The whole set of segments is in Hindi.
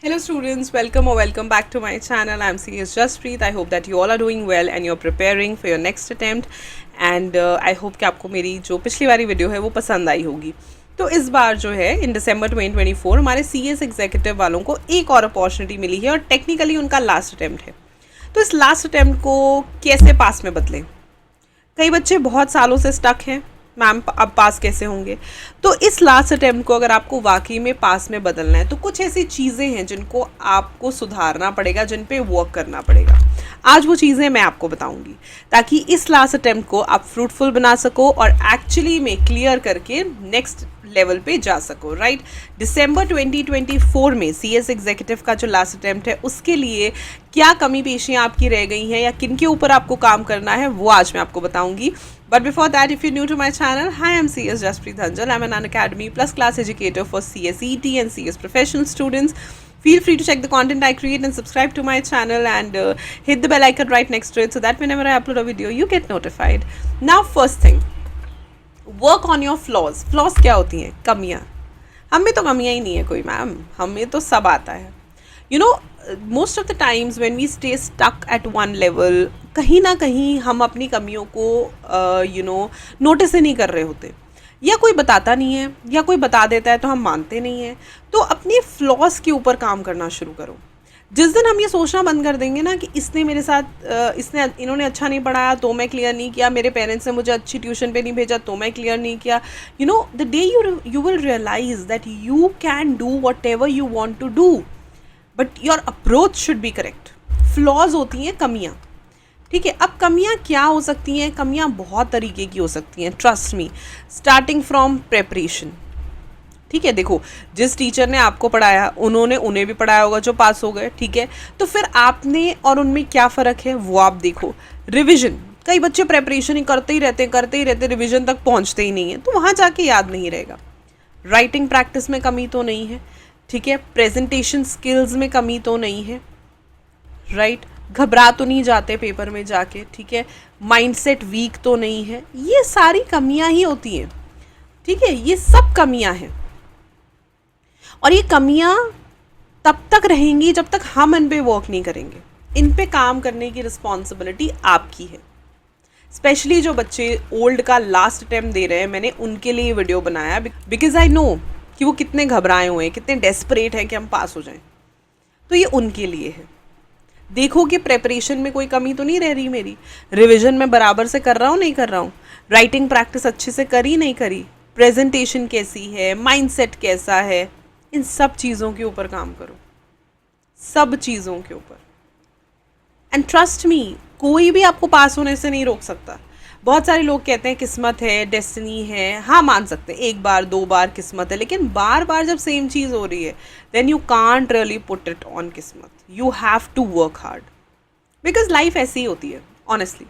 Hello students, welcome or welcome back to my channel. I'm CS Jaspreet. I hope that you all are doing well and you're preparing for your next attempt. And I hope कि आपको मेरी जो पिछली वाली वीडियो है वो पसंद आई होगी. तो इस बार जो है इन दिसंबर 2024 हमारे CS एग्जीक्यूटिव वालों को एक और अपॉर्चुनिटी मिली है और टेक्निकली उनका लास्ट अटैम्प्ट है. तो इस लास्ट अटैम्प्ट को कैसे पास में बदलें. कई बच्चे बहुत सालों से स्टक हैं, मैम अब पास कैसे होंगे. तो इस लास्ट अटैम्प्ट को अगर आपको वाकई में पास में बदलना है तो कुछ ऐसी चीज़ें हैं जिनको आपको सुधारना पड़ेगा, जिन पे वर्क करना पड़ेगा. आज वो चीज़ें मैं आपको बताऊंगी ताकि इस लास्ट अटैम्प्ट को आप फ्रूटफुल बना सको और एक्चुअली में क्लियर करके नेक्स्ट लेवल पे जा सको. राइट, दिसंबर 2024 में CS एग्जीक्यूटिव का जो लास्ट अटैम्प्ट है उसके लिए क्या कमी पेशियाँ आपकी रह गई हैं या किन के ऊपर आपको काम करना है वो आज मैं आपको बताऊंगी. But before that, if you're new to my channel, hi, I'm CS Jaspreet Dhanjal. I'm an Unacademy Plus class educator for CSET and CS professional students. Feel free to check the content I create and subscribe to my channel and hit the bell icon right next to it so that whenever I upload a video, you get notified. Now, first thing, work on your flaws. Flaws क्या होती हैं? कमियाँ. हम में तो कमियाँ ही नहीं है कोई मैम, हमें तो सब आता है. You know, most of the times when we stay stuck at one level, कहीं ना कहीं हम अपनी कमियों को नोटिस ही नहीं कर रहे होते, या कोई बताता नहीं है या कोई बता देता है तो हम मानते नहीं हैं. तो अपने फ्लॉज के ऊपर काम करना शुरू करो. जिस दिन हम ये सोचना बंद कर देंगे ना कि इसने मेरे साथ इन्होंने अच्छा नहीं पढ़ाया तो मैं क्लियर नहीं किया, मेरे पेरेंट्स ने मुझे अच्छी ट्यूशन पे नहीं भेजा तो मैं क्लियर नहीं किया, the day you will realize that you can do whatever you want to do but your approach should be correct. Flaws होती हैं कमियाँ, ठीक है. अब कमियाँ क्या हो सकती हैं? कमियाँ बहुत तरीके की हो सकती हैं, trust me. Starting from preparation, ठीक है. देखो, जिस टीचर ने आपको पढ़ाया उन्होंने उन्हें भी पढ़ाया होगा जो पास हो गए, ठीक है. तो फिर आपने और उनमें क्या फ़र्क है वो आप देखो. रिविज़न, कई बच्चे प्रेपरेशन ही करते ही रहते, रिविज़न तक पहुँचते ही नहीं है तो वहाँ जाके याद नहीं रहेगा. राइटिंग प्रैक्टिस में कमी तो नहीं है, ठीक है. प्रेजेंटेशन स्किल्स में कमी तो नहीं है, राइट. घबरा तो नहीं जाते पेपर में जाके, ठीक है. माइंडसेट वीक तो नहीं है. ये सारी कमियां ही होती हैं, ठीक है. ये सब कमियां हैं और ये कमियां तब तक रहेंगी जब तक हम इन पे वर्क नहीं करेंगे. इन पे काम करने की रिस्पॉन्सिबिलिटी आपकी है. स्पेशली जो बच्चे ओल्ड का लास्ट अटेम्प्ट दे रहे हैं, मैंने उनके लिए वीडियो बनाया बिकॉज आई नो कि वो कितने घबराए हुए हैं, कितने डेस्परेट हैं कि हम पास हो जाएं. तो ये उनके लिए है. देखो कि प्रेपरेशन में कोई कमी तो नहीं रह रही मेरी, रिवीजन में बराबर से कर रहा हूँ नहीं कर रहा हूँ, राइटिंग प्रैक्टिस अच्छे से करी नहीं करी, प्रेजेंटेशन कैसी है, माइंडसेट कैसा है. इन सब चीज़ों के ऊपर काम करो, सब चीज़ों के ऊपर. एंड ट्रस्ट मी, कोई भी आपको पास होने से नहीं रोक सकता. बहुत सारे लोग कहते हैं किस्मत है, डेस्टिनी है. हाँ, मान सकते हैं एक बार दो बार किस्मत है, लेकिन बार बार जब सेम चीज़ हो रही है then you can't really put it on kismat. You have to work hard because life ऐसी ही होती है. ऑनेस्टली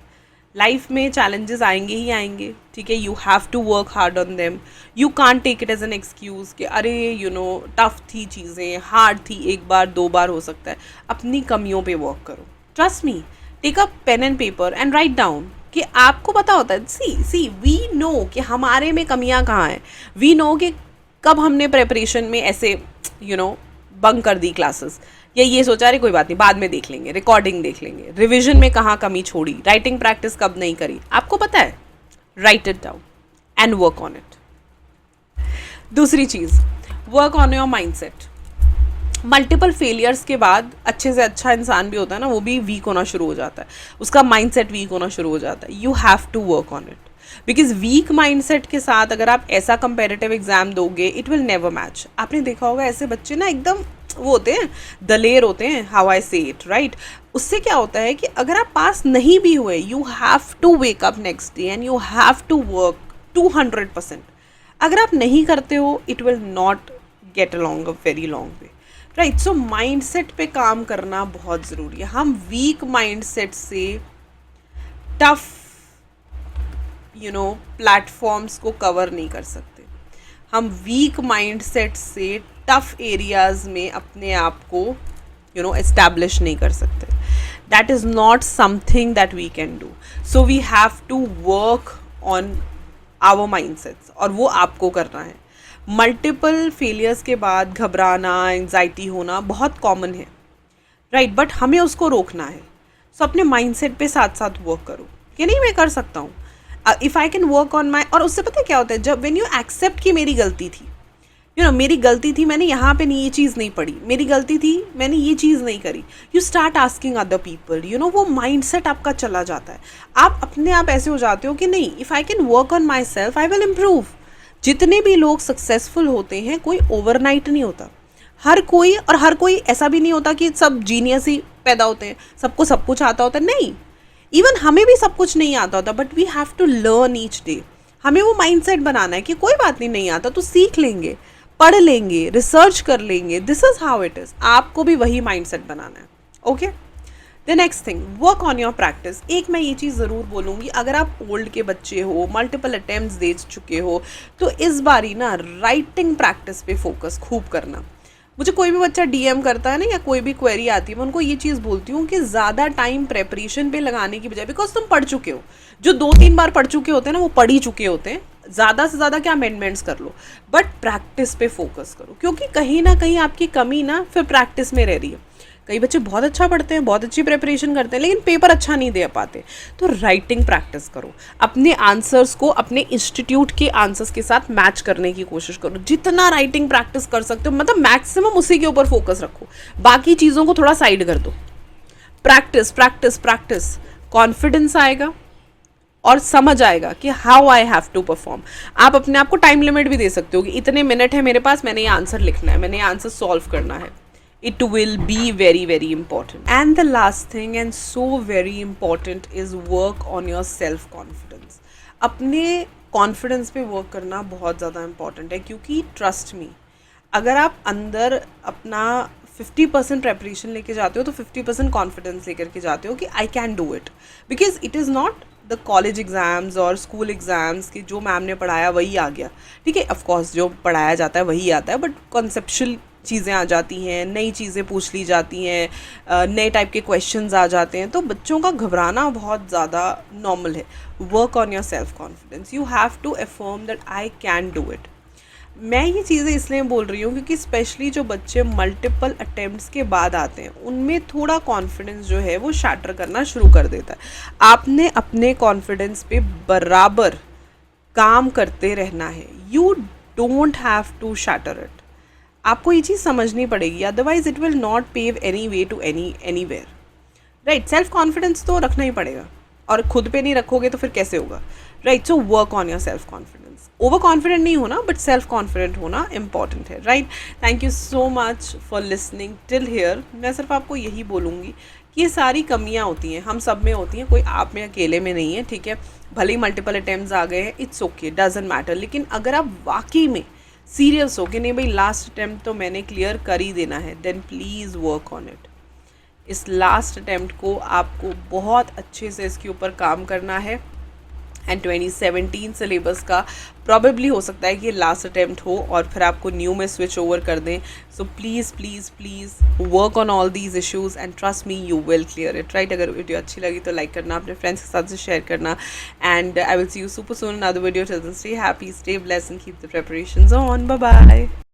लाइफ में चैलेंजेस आएंगे ही आएंगे, ठीक है. You have to work hard on them. You can't take it as an excuse कि अरे टफ थी चीज़ें, हार्ड थी, एक बार दो बार हो सकता है. अपनी कमियों पे वर्क करो. Trust me, take a pen and paper and write down कि आपको पता होता है. सी वी नो कि हमारे में कमियां कहाँ हैं. वी नो कि कब हमने प्रेपरेशन में ऐसे बंक कर दी क्लासेस, या ये सोचा रहे कोई बात नहीं बाद में देख लेंगे, रिकॉर्डिंग देख लेंगे. रिवीजन में कहाँ कमी छोड़ी, राइटिंग प्रैक्टिस कब नहीं करी, आपको पता है. Write it down and work on it. दूसरी चीज़, work on your mindset. Multiple failures के बाद अच्छे से अच्छा इंसान भी होता है ना, वो भी वीक होना शुरू हो जाता है, उसका माइंडसेट वीक होना शुरू हो जाता है. You have to work on it because weak mindset के साथ अगर आप ऐसा कंपेरेटिव एग्जाम दोगे इट विल नेवर मैच. आपने देखा होगा ऐसे बच्चे ना एकदम वो होते हैं, दलेर होते हैं, हाउ आई से इट, राइट. उससे क्या होता है कि अगर आप पास नहीं भी हुए you have to wake up next day and you have to work 200%. अगर आप नहीं करते हो it will not get along a very long way, right. So mindset पे काम करना बहुत ज़रूरी है. हम वीक माइंडसेट से टफ प्लेटफॉर्म्स को कवर नहीं कर सकते. हम वीक माइंडसेट से टफ एरियाज़ में अपने आप को एस्टैब्लिश नहीं कर सकते. That is not something that we can do. So we have to work on our mindsets और वो आपको करना है. मल्टीपल फेलियर्स के बाद घबराना, एंजाइटी होना बहुत कॉमन है, राइट, बट हमें उसको रोकना है। सो अपने माइंडसेट पे साथ साथ वर्क करो कि नहीं मैं कर सकता हूँ, if I can work on my. और उससे पता है क्या होता है, जब व्हेन यू एक्सेप्ट कि मेरी गलती थी, मेरी गलती थी, मैंने यहाँ पे नहीं ये चीज़ नहीं पढ़ी, मेरी गलती थी, मैंने ये चीज़ नहीं करी, you start asking other people, वो माइंडसेट आपका चला जाता है। आप अपने आप ऐसे हो जाते हो कि नहीं, if I can work on my self I will improve. जितने भी लोग सक्सेसफुल होते हैं, कोई ओवरनाइट नहीं होता। हर कोई ऐसा भी नहीं होता कि सब जीनियस ही पैदा होते हैं, सबको सब कुछ आता होता है, नहीं। इवन हमें भी सब कुछ नहीं आता होता, but we have to learn each day. हमें वो माइंडसेट बनाना है कि कोई बात नहीं, नहीं आता तो सीख लेंगे, पढ़ लेंगे, रिसर्च कर लेंगे, this is how it is. आपको भी वही माइंडसेट बनाना है, okay. The next thing, work on your practice. एक मैं ये चीज़ ज़रूर बोलूँगी, अगर आप ओल्ड के बच्चे हो, मल्टीपल अटेम्प्ट्स दे चुके हो, तो इस बारी ना राइटिंग प्रैक्टिस पे फोकस खूब करना। मुझे कोई भी बच्चा डीएम करता है ना, या कोई भी क्वेरी आती है, मैं उनको ये चीज़ बोलती हूँ कि ज़्यादा टाइम प्रेपरेशन पे लगाने की बजाय, बिकॉज तुम पढ़ चुके हो, जो 2-3 बार पढ़ चुके होते हैं ना, वो पढ़ ही चुके होते हैं, ज़्यादा से ज़्यादा क्या अमेंडमेंट्स कर लो, बट प्रैक्टिस पे फोकस करो, क्योंकि कहीं ना कहीं आपकी कमी ना फिर प्रैक्टिस में रह रही है। कई बच्चे बहुत अच्छा पढ़ते हैं, बहुत अच्छी प्रिपरेशन करते हैं, लेकिन पेपर अच्छा नहीं दे पाते। तो राइटिंग प्रैक्टिस करो, अपने आंसर्स को अपने इंस्टीट्यूट के आंसर्स के साथ मैच करने की कोशिश करो। जितना राइटिंग प्रैक्टिस कर सकते हो, मतलब मैक्सिमम उसी के ऊपर फोकस रखो, बाकी चीज़ों को थोड़ा साइड कर दो। प्रैक्टिस प्रैक्टिस प्रैक्टिस, कॉन्फिडेंस आएगा और समझ आएगा कि how I have to perform. आप अपने आप को टाइम लिमिट भी दे सकते हो कि इतने मिनट है मेरे पास, मैंने ये आंसर लिखना है, मैंने ये आंसर सॉल्व करना है। It will be very very important. And the last thing, and so very important, is work on your self confidence. अपने कॉन्फिडेंस पे वर्क करना बहुत ज़्यादा इम्पॉर्टेंट है, क्योंकि ट्रस्ट मी, अगर आप अंदर अपना 50% प्रेपरेशन लेके जाते हो, तो 50% कॉन्फिडेंस लेकर के जाते हो कि आई can do it, because it is not the college exams और स्कूल एग्ज़ाम्स कि जो मैम ने पढ़ाया वही आ गया, ठीक है। ऑफकोर्स जो पढ़ाया जाता है वही आता है, बट कॉन्सेप्चुअल चीज़ें आ जाती हैं, नई चीज़ें पूछ ली जाती हैं, नए टाइप के क्वेश्चंस आ जाते हैं, तो बच्चों का घबराना बहुत ज़्यादा नॉर्मल है। Work on your self confidence, you have to affirm that I can do it. मैं ये चीज़ें इसलिए बोल रही हूँ क्योंकि स्पेशली जो बच्चे मल्टीपल अटेम्प्ट्स के बाद आते हैं, उनमें थोड़ा कॉन्फिडेंस जो है वो शैटर करना शुरू कर देता है। आपने अपने कॉन्फिडेंस पे बराबर काम करते रहना है, you don't have to shatter it. आपको ये चीज़ समझनी पड़ेगी, otherwise it will not pave any way to anywhere, right. Self confidence तो रखना ही पड़ेगा, और खुद पे नहीं रखोगे तो फिर कैसे होगा, right. So work on your self confidence. Over confident नहीं होना, बट सेल्फ कॉन्फिडेंट होना इंपॉर्टेंट है, right. Thank you so much for listening till here. मैं सिर्फ आपको यही बोलूँगी कि ये सारी कमियाँ होती हैं, हम सब में होती हैं, कोई आप में अकेले में नहीं है, ठीक है। भले ही मल्टीपल अटेम्प्ट्स आ गए हैं, इट्स ओके, डजंट मैटर, लेकिन अगर आप वाकई में सीरियस हो कि नहीं भाई लास्ट अटैम्प्ट तो मैंने क्लियर कर ही देना है, then please work on it. इस लास्ट अटैम्प्ट को आपको बहुत अच्छे से इसके ऊपर काम करना है, एंड 2017 सिलेबस का प्रॉबेबली हो सकता है कि लास्ट अटैम्प्ट हो और फिर आपको न्यू में स्विच ओवर कर दें। So please please please work on all these issues and trust me you will clear it, right. अगर वीडियो अच्छी लगी तो लाइक करना, अपने फ्रेंड्स के साथ से शेयर करना, and I will see you super soon in other video. Till then stay happy, stay blessed and keep the preparations on. Bye bye.